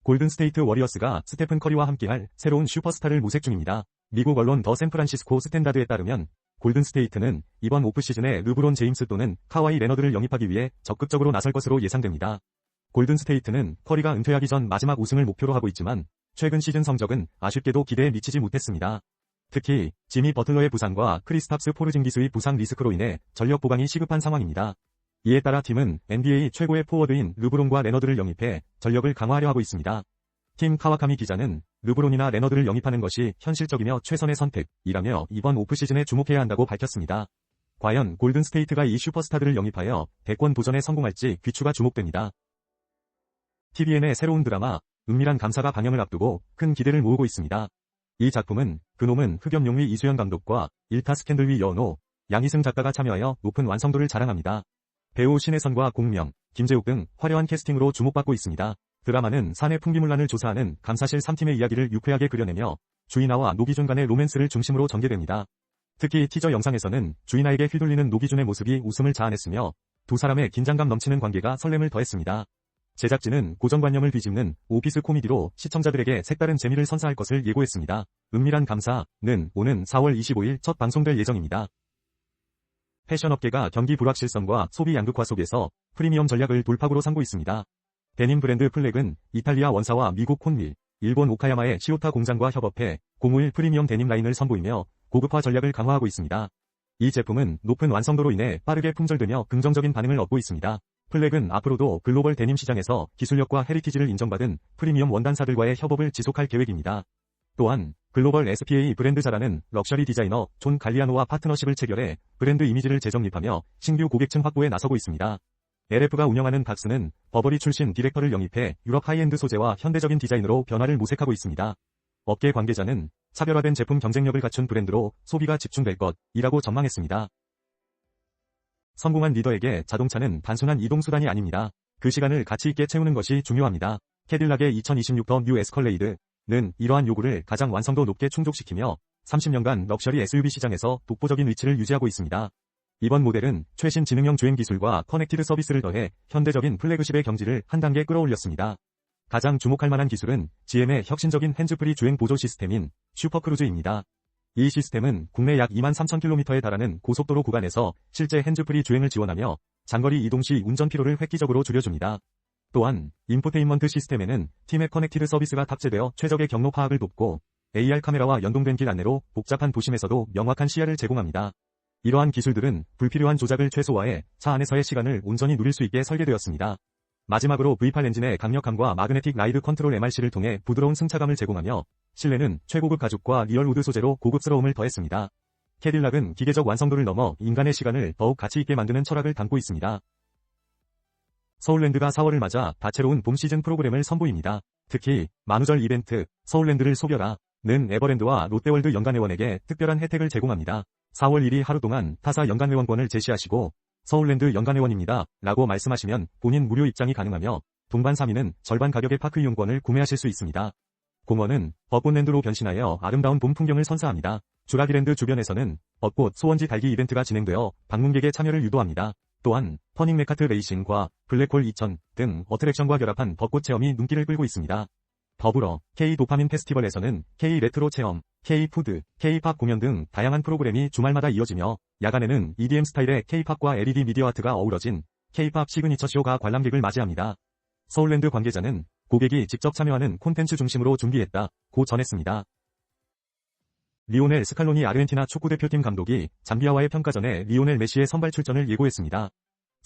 골든스테이트 워리어스가 스테픈 커리와 함께할 새로운 슈퍼스타를 모색 중입니다. 미국 언론 더 샌프란시스코 스탠다드에 따르면 골든스테이트는 이번 오프시즌에 르브론 제임스 또는 카와이 레너드를 영입하기 위해 적극적으로 나설 것으로 예상됩니다. 골든스테이트는 커리가 은퇴하기 전 마지막 우승을 목표로 하고 있지만 최근 시즌 성적은 아쉽게도 기대에 미치지 못했습니다. 특히 지미 버틀러의 부상과 크리스탑스 포르징기스의 부상 리스크로 인해 전력 보강이 시급한 상황입니다. 이에 따라 팀은 NBA 최고의 포워드인 르브론과 레너드를 영입해 전력을 강화하려 하고 있습니다. 팀 카와카미 기자는 르브론이나 레너드를 영입하는 것이 현실적이며 최선의 선택이라며 이번 오프시즌에 주목해야 한다고 밝혔습니다. 과연 골든스테이트가 이 슈퍼스타들을 영입하여 대권 도전에 성공할지 귀추가 주목됩니다. TVN의 새로운 드라마 은밀한 감사가 방영을 앞두고 큰 기대를 모으고 있습니다. 이 작품은 그놈은 흑염룡 위 이수연 감독과 일타 스캔들 위 여은호, 양희승 작가가 참여하여 높은 완성도를 자랑합니다. 배우 신혜선과 공명, 김재욱 등 화려한 캐스팅으로 주목받고 있습니다. 드라마는 사내 풍기문란을 조사하는 감사실 3팀의 이야기를 유쾌하게 그려내며 주인아와 노기준 간의 로맨스를 중심으로 전개됩니다. 특히 티저 영상에서는 주인아에게 휘둘리는 노기준의 모습이 웃음을 자아냈으며 두 사람의 긴장감 넘치는 관계가 설렘을 더했습니다. 제작진은 고정관념을 뒤집는 오피스 코미디로 시청자들에게 색다른 재미를 선사할 것을 예고했습니다. 은밀한 감사는 오는 4월 25일 첫 방송될 예정입니다. 패션업계가 경기 불확실성과 소비 양극화 속에서 프리미엄 전략을 돌파구로 삼고 있습니다. 데님 브랜드 플렉은 이탈리아 원사와 미국 콘윌, 일본 오카야마의 시오타 공장과 협업해 051 프리미엄 데님 라인을 선보이며 고급화 전략을 강화하고 있습니다. 이 제품은 높은 완성도로 인해 빠르게 품절되며 긍정적인 반응을 얻고 있습니다. 플렉은 앞으로도 글로벌 데님 시장에서 기술력과 헤리티지를 인정받은 프리미엄 원단사들과의 협업을 지속할 계획입니다. 또한 글로벌 SPA 브랜드자라는 럭셔리 디자이너 존 갈리아노와 파트너십을 체결해 브랜드 이미지를 재정립하며 신규 고객층 확보에 나서고 있습니다. LF가 운영하는 박스는 버버리 출신 디렉터를 영입해 유럽 하이엔드 소재와 현대적인 디자인으로 변화를 모색하고 있습니다. 업계 관계자는 차별화된 제품 경쟁력을 갖춘 브랜드로 소비가 집중될 것이라고 전망했습니다. 성공한 리더에게 자동차는 단순한 이동수단이 아닙니다. 그 시간을 가치 있게 채우는 것이 중요합니다. 캐딜락의 2026 더 뉴 에스컬레이드는 이러한 요구를 가장 완성도 높게 충족시키며 30년간 럭셔리 SUV 시장에서 독보적인 위치를 유지하고 있습니다. 이번 모델은 최신 지능형 주행 기술과 커넥티드 서비스를 더해 현대적인 플래그십의 경지를 한 단계 끌어올렸습니다. 가장 주목할 만한 기술은 GM의 혁신적인 핸즈프리 주행 보조 시스템인 슈퍼크루즈입니다. 이 시스템은 국내 약 23,000km에 달하는 고속도로 구간에서 실제 핸즈프리 주행을 지원하며 장거리 이동 시 운전 피로를 획기적으로 줄여줍니다. 또한 인포테인먼트 시스템에는 팀의 커넥티드 서비스가 탑재되어 최적의 경로 파악을 돕고 AR 카메라와 연동된 길 안내로 복잡한 도심에서도 명확한 시야를 제공합니다. 이러한 기술들은 불필요한 조작을 최소화해 차 안에서의 시간을 온전히 누릴 수 있게 설계되었습니다. 마지막으로 V8 엔진의 강력함과 마그네틱 라이드 컨트롤 MRC를 통해 부드러운 승차감을 제공하며 실내는 최고급 가죽과 리얼 우드 소재로 고급스러움을 더했습니다. 캐딜락은 기계적 완성도를 넘어 인간의 시간을 더욱 가치 있게 만드는 철학을 담고 있습니다. 서울랜드가 4월을 맞아 다채로운 봄 시즌 프로그램을 선보입니다. 특히 만우절 이벤트 서울랜드를 속여라는 에버랜드와 롯데월드 연간회원에게 특별한 혜택을 제공합니다. 4월 1일 하루 동안 타사 연간회원권을 제시하시고 서울랜드 연간회원입니다 라고 말씀하시면 본인 무료 입장이 가능하며 동반 3인은 절반 가격의 파크 이용권을 구매하실 수 있습니다. 공원은 벚꽃랜드로 변신하여 아름다운 봄 풍경을 선사합니다. 주라기랜드 주변에서는 벚꽃 소원지 달기 이벤트가 진행되어 방문객의 참여를 유도합니다. 또한 퍼닝 메카트 레이싱과 블랙홀 2000 등 어트랙션과 결합한 벚꽃 체험이 눈길을 끌고 있습니다. 더불어 K-도파민 페스티벌에서는 K-레트로 체험, K-푸드, K-팝 공연 등 다양한 프로그램이 주말마다 이어지며 야간에는 EDM 스타일의 K-팝과 LED 미디어 아트가 어우러진 K-팝 시그니처 쇼가 관람객을 맞이합니다. 서울랜드 관계자는 고객이 직접 참여하는 콘텐츠 중심으로 준비했다고 전했습니다. 리오넬 스칼로니 아르헨티나 축구대표팀 감독이 잠비아와의 평가전에 리오넬 메시의 선발 출전을 예고했습니다.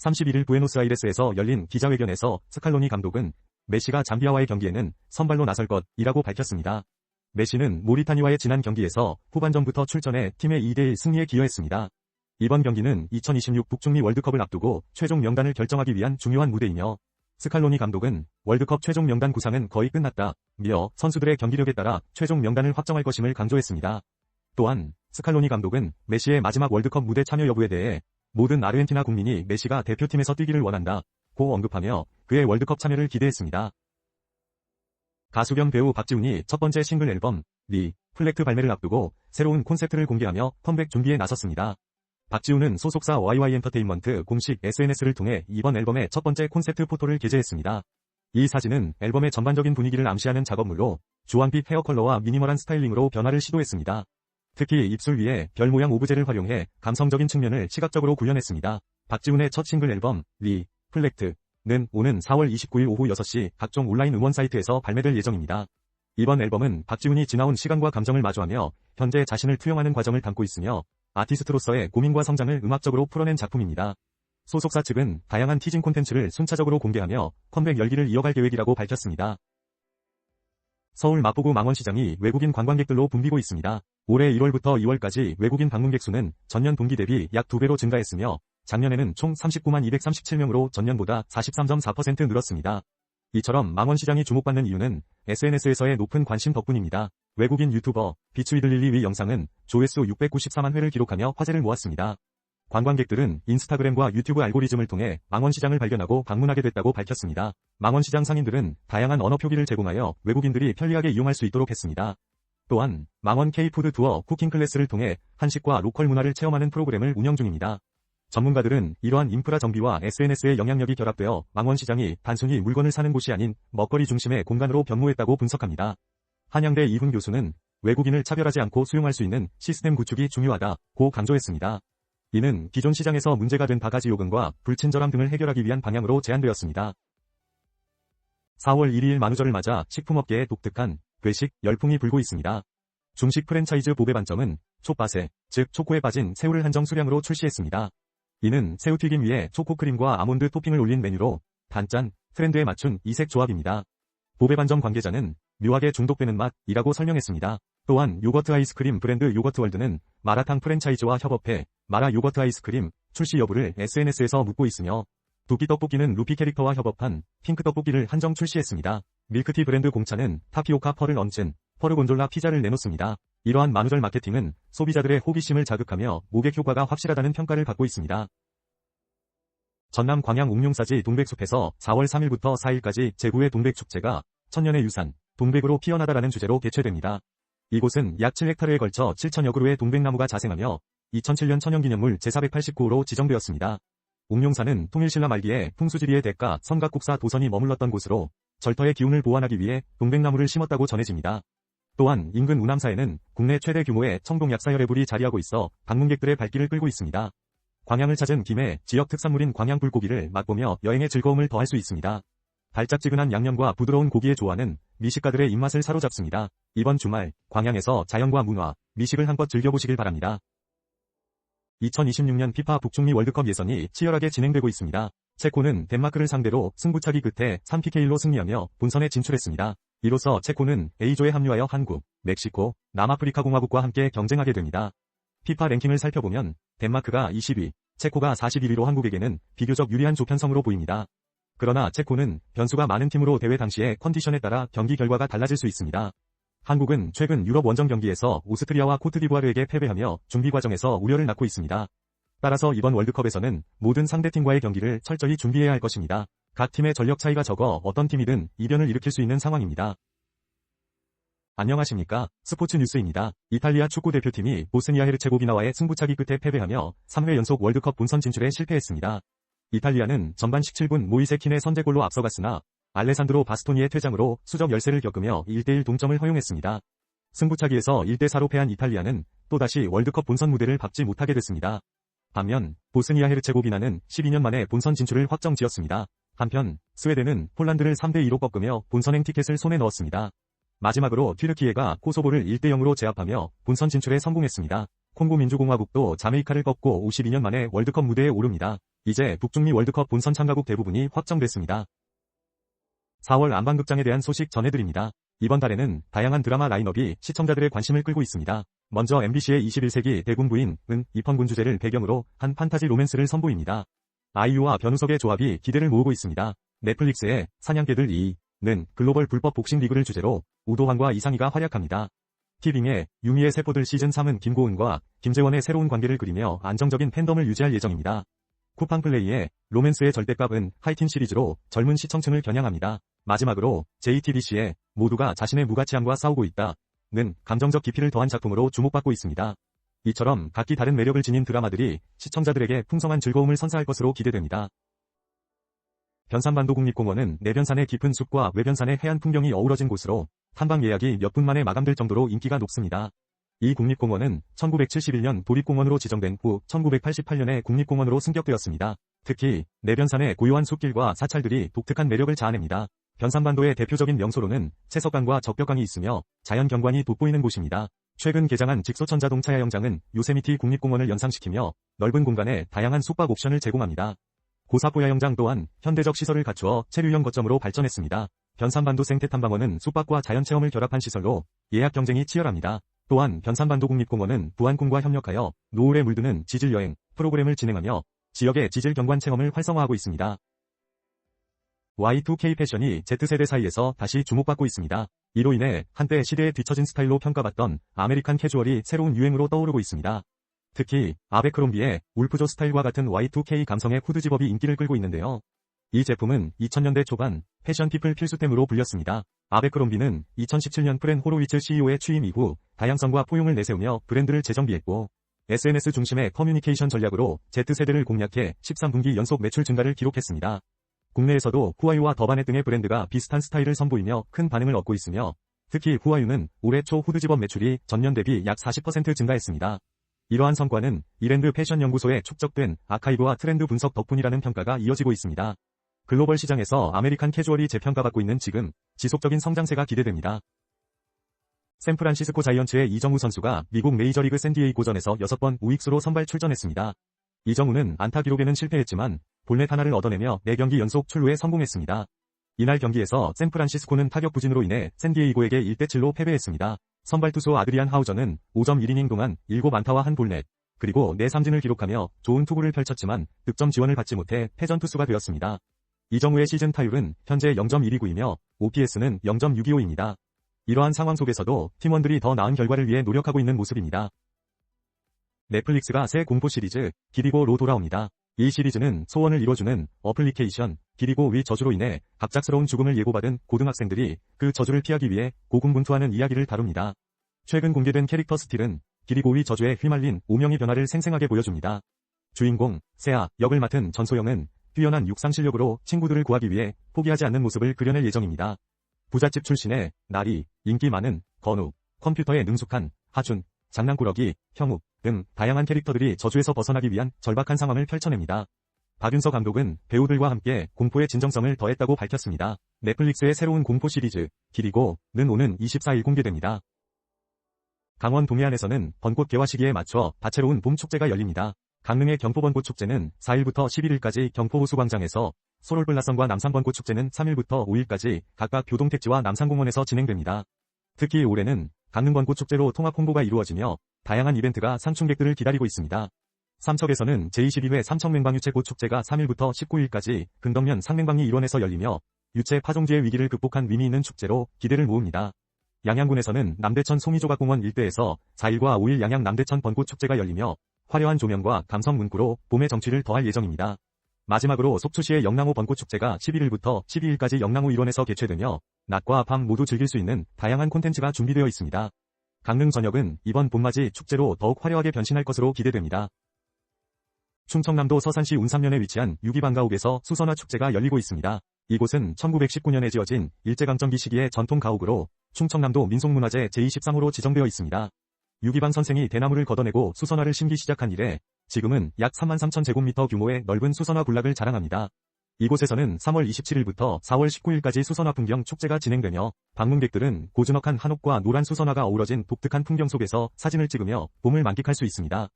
31일 부에노스아이레스에서 열린 기자회견에서 스칼로니 감독은 메시가 잠비아와의 경기에는 선발로 나설 것이라고 밝혔습니다. 메시는 모리타니와의 지난 경기에서 후반전부터 출전해 팀의 2대1 승리에 기여했습니다. 이번 경기는 2026 북중미 월드컵을 앞두고 최종 명단을 결정하기 위한 중요한 무대이며 스칼로니 감독은 월드컵 최종 명단 구상은 거의 끝났다며 선수들의 경기력에 따라 최종 명단을 확정할 것임을 강조했습니다. 또한 스칼로니 감독은 메시의 마지막 월드컵 무대 참여 여부에 대해 모든 아르헨티나 국민이 메시가 대표팀에서 뛰기를 원한다고 언급하며 그의 월드컵 참여를 기대했습니다. 가수 겸 배우 박지훈이 첫 번째 싱글 앨범 리플렉트 발매를 앞두고 새로운 콘셉트를 공개하며 컴백 준비에 나섰습니다. 박지훈은 소속사 YY 엔터테인먼트 공식 SNS를 통해 이번 앨범의 첫 번째 콘셉트 포토를 게재했습니다. 이 사진은 앨범의 전반적인 분위기를 암시하는 작업물로 주황빛 헤어 컬러와 미니멀한 스타일링으로 변화를 시도했습니다. 특히 입술 위에 별 모양 오브제를 활용해 감성적인 측면을 시각적으로 구현했습니다. 박지훈의 첫 싱글 앨범 리플렉트는 오는 4월 29일 오후 6시 각종 온라인 음원 사이트에서 발매될 예정입니다. 이번 앨범은 박지훈이 지나온 시간과 감정을 마주하며 현재 자신을 투영하는 과정을 담고 있으며 아티스트로서의 고민과 성장을 음악적으로 풀어낸 작품입니다. 소속사 측은 다양한 티징 콘텐츠를 순차적으로 공개하며 컴백 열기를 이어갈 계획이라고 밝혔습니다. 서울 마포구 망원시장이 외국인 관광객들로 붐비고 있습니다. 올해 1월부터 2월까지 외국인 방문객 수는 전년 동기 대비 약 2배로 증가했으며 작년에는 총 39만 237명으로 전년보다 43.4% 늘었습니다. 이처럼 망원시장이 주목받는 이유는 SNS에서의 높은 관심 덕분입니다. 외국인 유튜버 비추이들릴리 위 영상은 조회수 694만 회를 기록하며 화제를 모았습니다. 관광객들은 인스타그램과 유튜브 알고리즘을 통해 망원시장을 발견하고 방문하게 됐다고 밝혔습니다. 망원시장 상인들은 다양한 언어 표기를 제공하여 외국인들이 편리하게 이용할 수 있도록 했습니다. 또한 망원 K푸드 투어 쿠킹 클래스를 통해 한식과 로컬 문화를 체험하는 프로그램을 운영 중입니다. 전문가들은 이러한 인프라 정비와 SNS의 영향력이 결합되어 망원시장이 단순히 물건을 사는 곳이 아닌 먹거리 중심의 공간으로 변모했다고 분석합니다. 한양대 이훈 교수는 외국인을 차별하지 않고 수용할 수 있는 시스템 구축이 중요하다고 강조했습니다. 이는 기존 시장에서 문제가 된 바가지 요금과 불친절함 등을 해결하기 위한 방향으로 제안되었습니다. 4월 1일 만우절을 맞아 식품업계에 독특한 괴식 열풍이 불고 있습니다. 중식 프랜차이즈 보배 반점은 촛바세, 즉 초코에 빠진 새우를 한정 수량으로 출시했습니다. 이는 새우튀김 위에 초코크림과 아몬드 토핑을 올린 메뉴로 단짠, 트렌드에 맞춘 이색 조합입니다. 보배 반점 관계자는 묘하게 중독되는 맛이라고 설명했습니다. 또한 요거트 아이스크림 브랜드 요거트월드는 마라탕 프랜차이즈와 협업해 마라 요거트 아이스크림 출시 여부를 SNS에서 묻고 있으며 두끼 떡볶이는 루피 캐릭터와 협업한 핑크 떡볶이를 한정 출시했습니다. 밀크티 브랜드 공차는 타피오카 펄을 얹은 퍼르곤졸라 피자를 내놓습니다. 이러한 만우절 마케팅은 소비자들의 호기심을 자극하며 모객 효과가 확실하다는 평가를 받고 있습니다. 전남 광양 옥룡사지 동백숲에서 4월 3일부터 4일까지 제9회 동백축제가 천년의 유산, 동백으로 피어나다라는 주제로 개최됩니다. 이곳은 약 7헥타르에 걸쳐 7천여 그루의 동백나무가 자생하며 2007년 천연기념물 제489호로 지정되었습니다. 옥룡사는 통일신라 말기에 풍수지리의 대가 성각국사 도선이 머물렀던 곳으로 절터의 기운을 보완하기 위해 동백나무를 심었다고 전해집니다. 또한 인근 우남사에는 국내 최대 규모의 청동약사혈애불이 자리하고 있어 방문객들의 발길을 끌고 있습니다. 광양을 찾은 김에 지역 특산물인 광양 불고기를 맛보며 여행의 즐거움을 더할 수 있습니다. 달짝지근한 양념과 부드러운 고기의 조화는 미식가들의 입맛을 사로잡습니다. 이번 주말 광양에서 자연과 문화, 미식을 한껏 즐겨보시길 바랍니다. 2026년 피파 북중미 월드컵 예선이 치열하게 진행되고 있습니다. 체코는 덴마크를 상대로 승부차기 끝에 3PK로 승리하며 본선에 진출했습니다. 이로써 체코는 A조에 합류하여 한국, 멕시코, 남아프리카 공화국과 함께 경쟁하게 됩니다. 피파 랭킹을 살펴보면 덴마크가 20위, 체코가 41위로 한국에게는 비교적 유리한 조편성으로 보입니다. 그러나 체코는 변수가 많은 팀으로 대회 당시의 컨디션에 따라 경기 결과가 달라질 수 있습니다. 한국은 최근 유럽 원정 경기에서 오스트리아와 코트디부아르에게 패배하며 준비 과정에서 우려를 낳고 있습니다. 따라서 이번 월드컵에서는 모든 상대팀과의 경기를 철저히 준비해야 할 것입니다. 각 팀의 전력 차이가 적어 어떤 팀이든 이변을 일으킬 수 있는 상황입니다. 안녕하십니까? 스포츠 뉴스입니다. 이탈리아 축구 대표팀이 보스니아 헤르체고비나와의 승부차기 끝에 패배하며 3회 연속 월드컵 본선 진출에 실패했습니다. 이탈리아는 전반 17분 모이세 킨의 선제골로 앞서갔으나 알레산드로 바스토니의 퇴장으로 수적 열세를 겪으며 1대1 동점을 허용했습니다. 승부차기에서 1대4로 패한 이탈리아는 또다시 월드컵 본선 무대를 밟지 못하게 됐습니다. 반면 보스니아 헤르체고비나는 12년 만에 본선 진출을 확정지었습니다. 한편 스웨덴은 폴란드를 3대2로 꺾으며 본선행 티켓을 손에 넣었습니다. 마지막으로 튀르키예가 코소보를 1대0으로 제압하며 본선 진출에 성공했습니다. 콩고 민주공화국도 자메이카를 꺾고 52년 만에 월드컵 무대에 오릅니다. 이제 북중미 월드컵 본선 참가국 대부분이 확정됐습니다. 4월 안방극장에 대한 소식 전해드립니다. 이번 달에는 다양한 드라마 라인업이 시청자들의 관심을 끌고 있습니다. 먼저 MBC의 21세기 대군 부인은 이펀군 주제를 배경으로 한 판타지 로맨스를 선보입니다. 아이유와 변우석의 조합이 기대를 모으고 있습니다. 넷플릭스의 사냥개들 2는 글로벌 불법 복싱 리그를 주제로 우도환과 이상희가 활약합니다. 티빙의 유미의 세포들 시즌3은 김고은과 김재원의 새로운 관계를 그리며 안정적인 팬덤을 유지할 예정입니다. 쿠팡플레이의 로맨스의 절대값은 하이틴 시리즈로 젊은 시청층을 겨냥합니다. 마지막으로 JTBC의 모두가 자신의 무가치함과 싸우고 있다는 감정적 깊이를 더한 작품으로 주목받고 있습니다. 이처럼 각기 다른 매력을 지닌 드라마들이 시청자들에게 풍성한 즐거움을 선사할 것으로 기대됩니다. 변산반도 국립공원은 내변산의 깊은 숲과 외변산의 해안 풍경이 어우러진 곳으로 탐방 예약이 몇 분 만에 마감될 정도로 인기가 높습니다. 이 국립공원은 1971년 도립공원으로 지정된 후 1988년에 국립공원으로 승격되었습니다. 특히 내변산의 고요한 숲길과 사찰들이 독특한 매력을 자아냅니다. 변산반도의 대표적인 명소로는 채석강과 적벽강이 있으며 자연 경관이 돋보이는 곳입니다. 최근 개장한 직소천자동 차야영장은 요세미티 국립공원을 연상시키며 넓은 공간에 다양한 숙박 옵션을 제공합니다. 고사포야영장 또한 현대적 시설을 갖추어 체류형 거점으로 발전했습니다. 변산반도 생태탐방원은 숙박과 자연체험을 결합한 시설로 예약 경쟁이 치열합니다. 또한 변산반도 국립공원은 부안군과 협력하여 노을에 물드는 지질여행 프로그램을 진행하며 지역의 지질 경관 체험을 활성화하고 있습니다. Y2K 패션이 Z세대 사이에서 다시 주목받고 있습니다. 이로 인해 한때 시대에 뒤처진 스타일로 평가받던 아메리칸 캐주얼이 새로운 유행으로 떠오르고 있습니다. 특히 아베크롬비의 울프조 스타일과 같은 Y2K 감성의 후드 집업이 인기를 끌고 있는데요. 이 제품은 2000년대 초반 패션피플 필수템으로 불렸습니다. 아베크롬비는 2017년 프렌 호로위츠 CEO의 취임 이후 다양성과 포용을 내세우며 브랜드를 재정비했고 SNS 중심의 커뮤니케이션 전략으로 Z세대를 공략해 13분기 연속 매출 증가를 기록했습니다. 국내에서도 후아유와 더바넷 등의 브랜드가 비슷한 스타일을 선보이며 큰 반응을 얻고 있으며 특히 후아유는 올해 초 후드 집업 매출이 전년 대비 약 40% 증가했습니다. 이러한 성과는 이랜드 패션 연구소에 축적된 아카이브와 트렌드 분석 덕분이라는 평가가 이어지고 있습니다. 글로벌 시장에서 아메리칸 캐주얼이 재평가받고 있는 지금 지속적인 성장세가 기대됩니다. 샌프란시스코 자이언츠의 이정우 선수가 미국 메이저리그 샌디에이고전에서 6번 우익수로 선발 출전했습니다. 이정우는 안타 기록에는 실패했지만 볼넷 하나를 얻어내며 4경기 연속 출루에 성공했습니다. 이날 경기에서 샌프란시스코는 타격 부진으로 인해 샌디에이고에게 1대7로 패배했습니다. 선발 투수 아드리안 하우저는 5.1이닝 동안 7안타와 1볼넷, 그리고 4삼진을 기록하며 좋은 투구를 펼쳤지만 득점 지원을 받지 못해 패전 투수가 되었습니다. 이정우의 시즌 타율은 현재 0.129이며 OPS는 0.625입니다. 이러한 상황 속에서도 팀원들이 더 나은 결과를 위해 노력하고 있는 모습입니다. 넷플릭스가 새 공포 시리즈 기리고로 돌아옵니다. 이 시리즈는 소원을 이뤄주는 어플리케이션 기리고 위 저주로 인해 갑작스러운 죽음을 예고받은 고등학생들이 그 저주를 피하기 위해 고군분투하는 이야기를 다룹니다. 최근 공개된 캐릭터 스틸은 기리고 위 저주에 휘말린 오명의 변화를 생생하게 보여줍니다. 주인공 세아 역을 맡은 전소영은 뛰어난 육상 실력으로 친구들을 구하기 위해 포기하지 않는 모습을 그려낼 예정입니다. 부잣집 출신의 나리, 인기 많은 건우, 컴퓨터에 능숙한 하준, 장난꾸러기, 형욱 등 다양한 캐릭터들이 저주에서 벗어나기 위한 절박한 상황을 펼쳐냅니다. 박윤서 감독은 배우들과 함께 공포의 진정성을 더했다고 밝혔습니다. 넷플릭스의 새로운 공포 시리즈 기리고는 오는 24일 공개됩니다. 강원 동해안에서는 벚꽃 개화 시기에 맞춰 다채로운 봄 축제가 열립니다. 강릉의 경포벚꽃 축제는 4일부터 11일까지 경포호수광장에서, 소롤불나성과 남산벚꽃 축제는 3일부터 5일까지 각각 교동택지와 남산공원에서 진행됩니다. 특히 올해는 강릉벚꽃 축제로 통합 홍보가 이루어지며 다양한 이벤트가 상충객들을 기다리고 있습니다. 삼척에서는 제22회 삼척맹방유채꽃 축제가 3일부터 19일까지 근덕면 상맹방리 일원에서 열리며 유채 파종지의 위기를 극복한 의미 있는 축제로 기대를 모읍니다. 양양군에서는 남대천 송이조각공원 일대에서 4일과 5일 양양 남대천 벚꽃 축제가 열리며 화려한 조명과 감성 문구로 봄의 정취를 더할 예정입니다. 마지막으로 속초시의 영랑호 벚꽃축제가 11일부터 12일까지 영랑호 일원에서 개최되며 낮과 밤 모두 즐길 수 있는 다양한 콘텐츠가 준비되어 있습니다. 강릉 전역은 이번 봄맞이 축제로 더욱 화려하게 변신할 것으로 기대됩니다. 충청남도 서산시 운삼면에 위치한 유기방가옥에서 수선화 축제가 열리고 있습니다. 이곳은 1919년에 지어진 일제강점기 시기의 전통 가옥으로 충청남도 민속문화재 제23호로 지정되어 있습니다. 유기방 선생이 대나무를 걷어내고 수선화를 심기 시작한 이래 지금은 약 33,000제곱미터 규모의 넓은 수선화 군락을 자랑합니다. 이곳에서는 3월 27일부터 4월 19일까지 수선화 풍경 축제가 진행되며 방문객들은 고즈넉한 한옥과 노란 수선화가 어우러진 독특한 풍경 속에서 사진을 찍으며 봄을 만끽할 수 있습니다.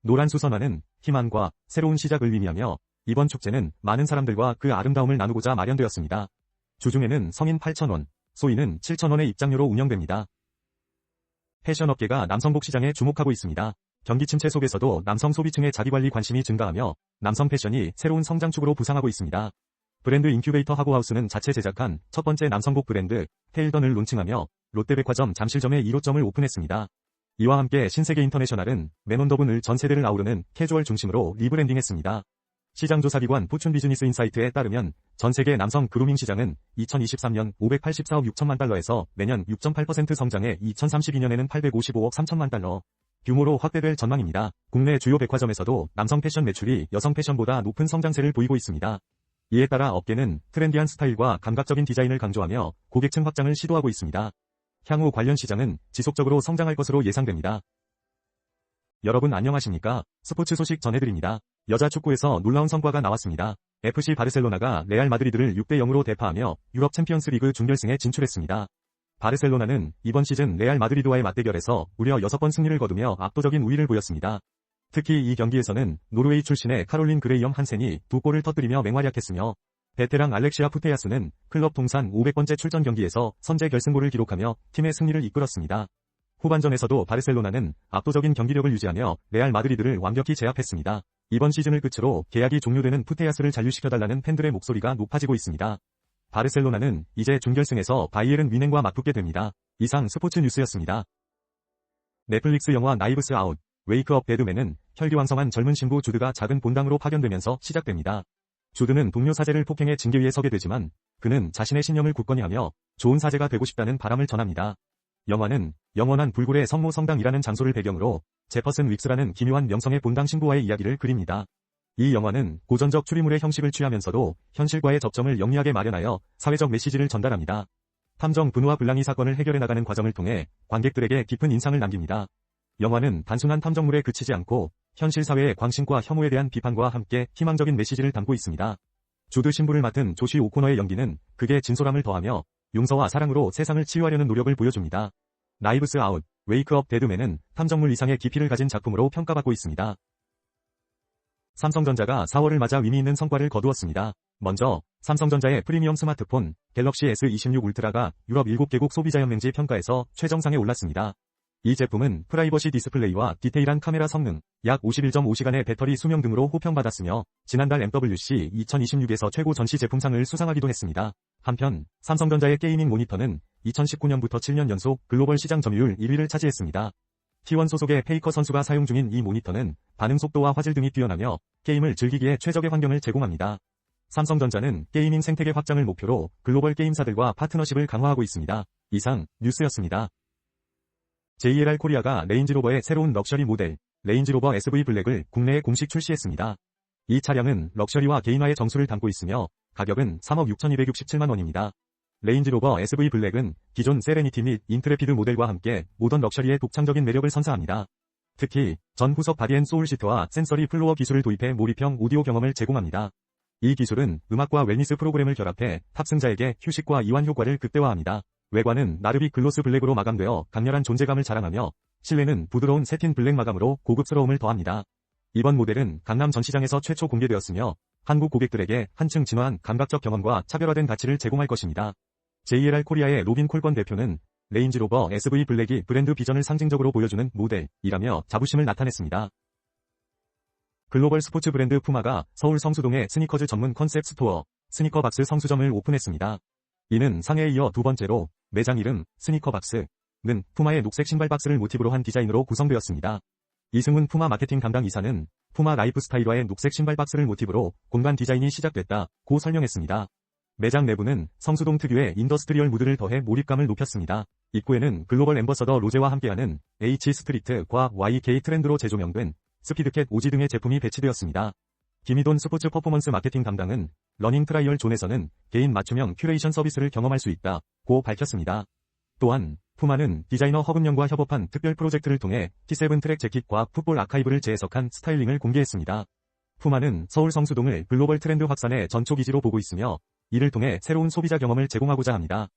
노란 수선화는 희망과 새로운 시작을 의미하며 이번 축제는 많은 사람들과 그 아름다움을 나누고자 마련되었습니다. 주중에는 성인 8,000원, 소인은 7,000원의 입장료로 운영됩니다. 패션업계가 남성복 시장에 주목하고 있습니다. 경기 침체 속에서도 남성 소비층의 자기관리 관심이 증가하며 남성 패션이 새로운 성장축으로 부상하고 있습니다. 브랜드 인큐베이터 하고하우스는 자체 제작한 첫 번째 남성복 브랜드 테일던을 론칭하며 롯데백화점 잠실점에 1호점을 오픈했습니다. 이와 함께 신세계 인터내셔널은 맨온더분을 전 세대를 아우르는 캐주얼 중심으로 리브랜딩했습니다. 시장조사기관 포춘 비즈니스 인사이트에 따르면 전 세계 남성 그루밍 시장은 2023년 584억 6천만 달러에서 매년 6.8% 성장해 2032년에는 855억 3천만 달러 규모로 확대될 전망입니다. 국내 주요 백화점에서도 남성 패션 매출이 여성 패션보다 높은 성장세를 보이고 있습니다. 이에 따라 업계는 트렌디한 스타일과 감각적인 디자인을 강조하며 고객층 확장을 시도하고 있습니다. 향후 관련 시장은 지속적으로 성장할 것으로 예상됩니다. 여러분 안녕하십니까? 스포츠 소식 전해드립니다. 여자 축구에서 놀라운 성과가 나왔습니다. FC 바르셀로나가 레알 마드리드를 6대0으로 대파하며 유럽 챔피언스 리그 준결승에 진출했습니다. 바르셀로나는 이번 시즌 레알 마드리드와의 맞대결에서 무려 6번 승리를 거두며 압도적인 우위를 보였습니다. 특히 이 경기에서는 노르웨이 출신의 카롤린 그레이엄 한센이 2골을 터뜨리며 맹활약했으며 베테랑 알렉시아 푸테야스는 클럽 통산 500번째 출전 경기에서 선제 결승골을 기록하며 팀의 승리를 이끌었습니다. 후반전에서도 바르셀로나는 압도적인 경기력을 유지하며 레알 마드리드를 완벽히 제압했습니다. 이번 시즌을 끝으로 계약이 종료되는 푸테야스를 잔류시켜달라는 팬들의 목소리가 높아지고 있습니다. 바르셀로나는 이제 준결승에서 바이에른 뮌헨과 맞붙게 됩니다. 이상 스포츠 뉴스였습니다. 넷플릭스 영화 나이브스 아웃, 웨이크업 데드맨은 혈기왕성한 젊은 신부 주드가 작은 본당으로 파견되면서 시작됩니다. 주드는 동료 사제를 폭행해 징계위에 서게 되지만 그는 자신의 신념을 굳건히 하며 좋은 사제가 되고 싶다는 바람을 전합니다. 영화는 영원한 불굴의 성모 성당이라는 장소를 배경으로 제퍼슨 윅스라는 기묘한 명성의 본당 신부와의 이야기를 그립니다. 이 영화는 고전적 추리물의 형식을 취하면서도 현실과의 접점을 영리하게 마련하여 사회적 메시지를 전달합니다. 탐정 브누아 블랑이 사건을 해결해 나가는 과정을 통해 관객들에게 깊은 인상을 남깁니다. 영화는 단순한 탐정물에 그치지 않고 현실 사회의 광신과 혐오에 대한 비판과 함께 희망적인 메시지를 담고 있습니다. 주드 신부를 맡은 조시 오코너의 연기는 극의 진솔함을 더하며 용서와 사랑으로 세상을 치유하려는 노력을 보여줍니다. 나이브스 아웃, 웨이크업 데드맨은 탐정물 이상의 깊이를 가진 작품으로 평가받고 있습니다. 삼성전자가 4월을 맞아 의미 있는 성과를 거두었습니다. 먼저 삼성전자의 프리미엄 스마트폰 갤럭시 S26 울트라가 유럽 7개국 소비자연맹지 평가에서 최정상에 올랐습니다. 이 제품은 프라이버시 디스플레이와 디테일한 카메라 성능, 약 51.5시간의 배터리 수명 등으로 호평받았으며 지난달 MWC 2026에서 최고 전시 제품상을 수상하기도 했습니다. 한편 삼성전자의 게이밍 모니터는 2019년부터 7년 연속 글로벌 시장 점유율 1위를 차지했습니다. T1 소속의 페이커 선수가 사용 중인 이 모니터는 반응 속도와 화질 등이 뛰어나며 게임을 즐기기에 최적의 환경을 제공합니다. 삼성전자는 게이밍 생태계 확장을 목표로 글로벌 게임사들과 파트너십을 강화하고 있습니다. 이상 뉴스였습니다. JLR 코리아가 레인지로버의 새로운 럭셔리 모델 레인지로버 SV 블랙을 국내에 공식 출시했습니다. 이 차량은 럭셔리와 개인화의 정수를 담고 있으며 가격은 3억 6,267만 원입니다. 레인지로버 SV 블랙은 기존 세레니티 및 인트레피드 모델과 함께 모던 럭셔리의 독창적인 매력을 선사합니다. 특히 전 후석 바디앤 소울 시트와 센서리 플로어 기술을 도입해 몰입형 오디오 경험을 제공합니다. 이 기술은 음악과 웰니스 프로그램을 결합해 탑승자에게 휴식과 이완 효과를 극대화합니다. 외관은 나르빅 글로스 블랙으로 마감되어 강렬한 존재감을 자랑하며 실내는 부드러운 새틴 블랙 마감으로 고급스러움을 더합니다. 이번 모델은 강남 전시장에서 최초 공개되었으며 한국 고객들에게 한층 진화한 감각적 경험과 차별화된 가치를 제공할 것입니다. JLR 코리아의 로빈 콜건 대표는 레인지로버 SV 블랙이 브랜드 비전을 상징적으로 보여주는 모델이라며 자부심을 나타냈습니다. 글로벌 스포츠 브랜드 푸마가 서울 성수동에 스니커즈 전문 컨셉 스토어 스니커박스 성수점을 오픈했습니다. 이는 상해에 이어 두 번째로 매장 이름 스니커박스는 푸마의 녹색 신발 박스를 모티브로 한 디자인으로 구성되었습니다. 이승훈 푸마 마케팅 담당 이사는 푸마 라이프스타일화의 녹색 신발 박스를 모티브로 공간 디자인이 시작됐다고 설명했습니다. 매장 내부는 성수동 특유의 인더스트리얼 무드를 더해 몰입감을 높였습니다. 입구에는 글로벌 앰버서더 로제와 함께하는 H 스트리트과 YK 트렌드로 재조명된 스피드캣 오지 등의 제품이 배치되었습니다. 김희돈 스포츠 퍼포먼스 마케팅 담당은 러닝 트라이얼 존에서는 개인 맞춤형 큐레이션 서비스를 경험할 수 있다고 밝혔습니다. 또한 푸마는 디자이너 허금영과 협업한 특별 프로젝트를 통해 T7 트랙 재킷과 풋볼 아카이브를 재해석한 스타일링을 공개했습니다. 푸마는 서울 성수동을 글로벌 트렌드 확산의 전초 기지로 보고 있으며 이를 통해 새로운 소비자 경험을 제공하고자 합니다.